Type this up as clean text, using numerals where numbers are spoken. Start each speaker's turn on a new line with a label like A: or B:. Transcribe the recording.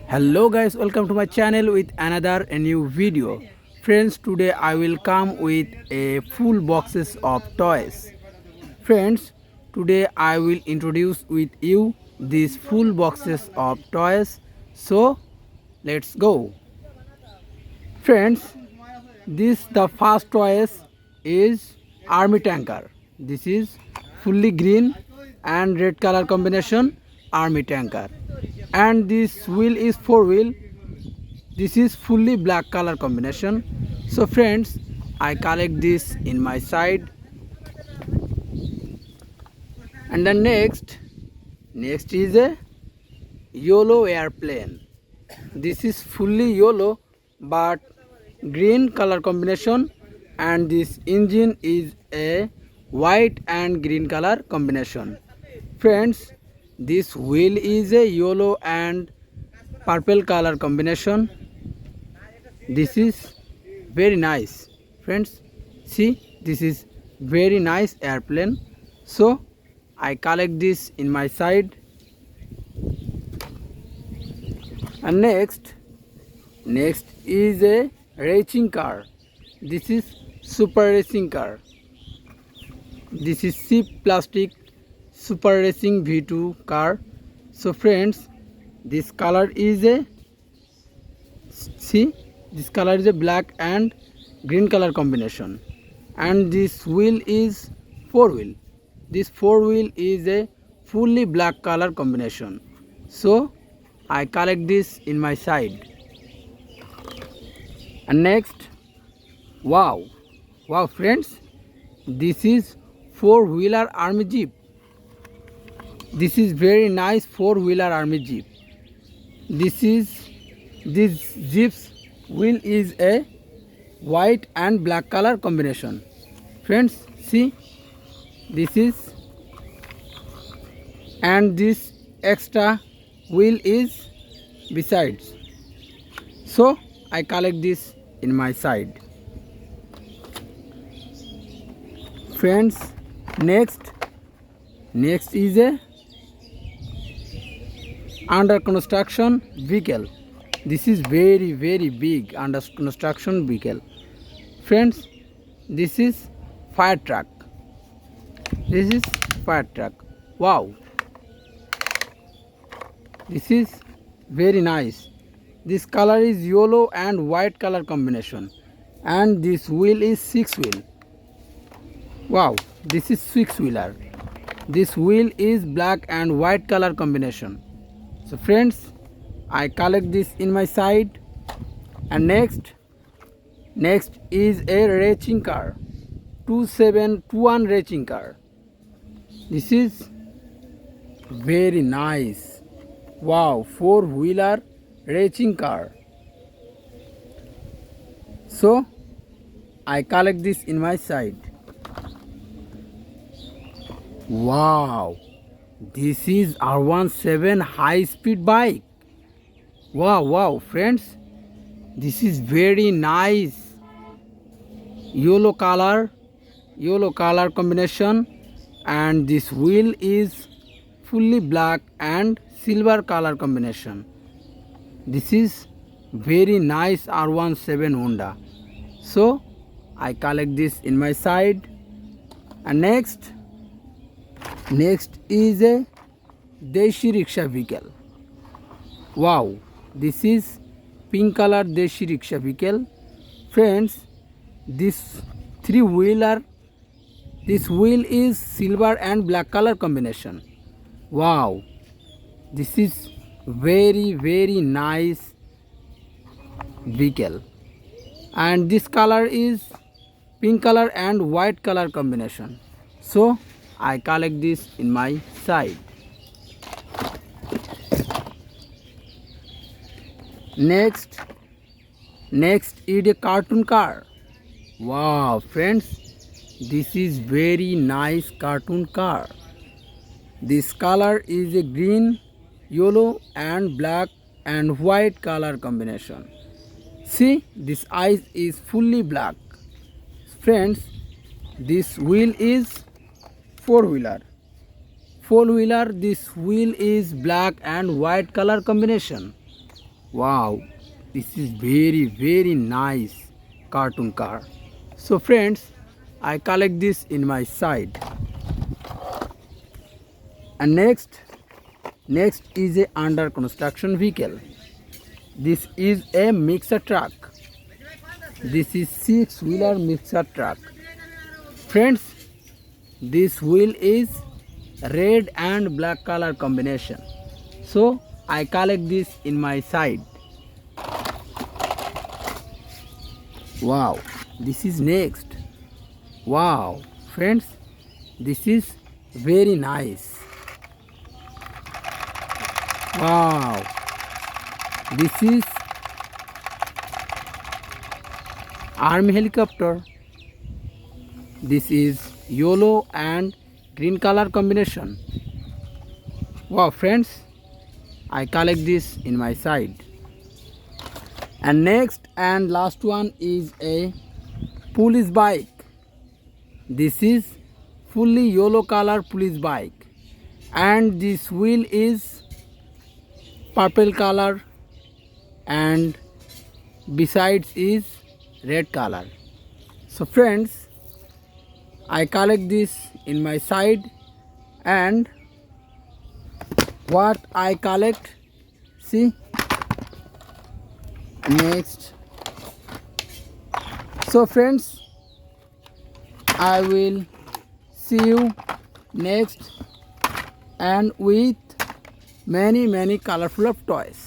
A: Hello guys, welcome to my channel with another new video. Friends, today I will come with a full boxes of toys. Friends, today I will introduce with you these full boxes of toys. So let's go. Friends, this the first toys is army tanker. This is fully green and red color combination army tanker. And this wheel is four wheel. This is fully black color combination. So friends, I collect this in my side. And then next is a yellow airplane. This is fully yellow but green color combination, and this engine is a white and green color combination. Friends, this wheel is a yellow and purple color combination. This is very nice. Friends, see, this is very nice airplane. So I collect this in my side. And next is a racing car. This is super racing car. This is cheap plastic super racing V2 car. So friends, this color is a black and green color combination, and this wheel is four wheel. This four wheel is a fully black color combination. So I collect this in my side. And next, wow friends, this is four-wheeler army jeep. This is very nice four-wheeler army jeep. This jeep's wheel is a white and black color combination. Friends, see, this is, and this extra wheel is besides. So I collect this in my side. Friends, next is a under construction vehicle. This is very big under construction vehicle. Friends, this is fire truck. This is fire truck. Wow, this is very nice. This color is yellow and white color combination, and this wheel is six wheel. Wow, this is six wheeler. This wheel is black and white color combination. So friends, I collect this in my side. And next is a racing car, 2721 racing car. This is very nice. Wow, four-wheeler racing car. So I collect this in my side. Wow, this is R17 high speed bike. Wow friends, this is very nice. Yellow color combination, and this wheel is fully black and silver color combination. This is very nice R17 Honda. So I collect this in my side. And next is a Deshi rickshaw vehicle. Wow, this is pink color Deshi rickshaw vehicle. Friends, this three-wheeler, this wheel is silver and black color combination. Wow, this is very nice vehicle, and this color is pink color and white color combination. So I collect this in my side. Next is a cartoon car. Wow friends, this is very nice cartoon car. This color is a green, yellow and black and white color combination. See, this eyes is fully black. Friends, this wheel is four-wheeler. This wheel is black and white color combination. Wow, this is very nice cartoon car. So friends, I collect this in my side. And next is a under construction vehicle. This is a mixer truck. This is 6-wheeler mixer truck. Friends, this wheel is red and black color combination. So I collect this in my side. Wow, this is next. Wow, friends, this is very nice. Wow, this is army helicopter. This is yellow and green color combination. Wow, friends, I collect this in my side. And next and last one is a police bike. This is fully yellow color police bike, and this wheel is purple color and besides is red color. So friends, I collect this in my side. And what I collect, see, next. So friends, I will see you next and with many colorful of toys.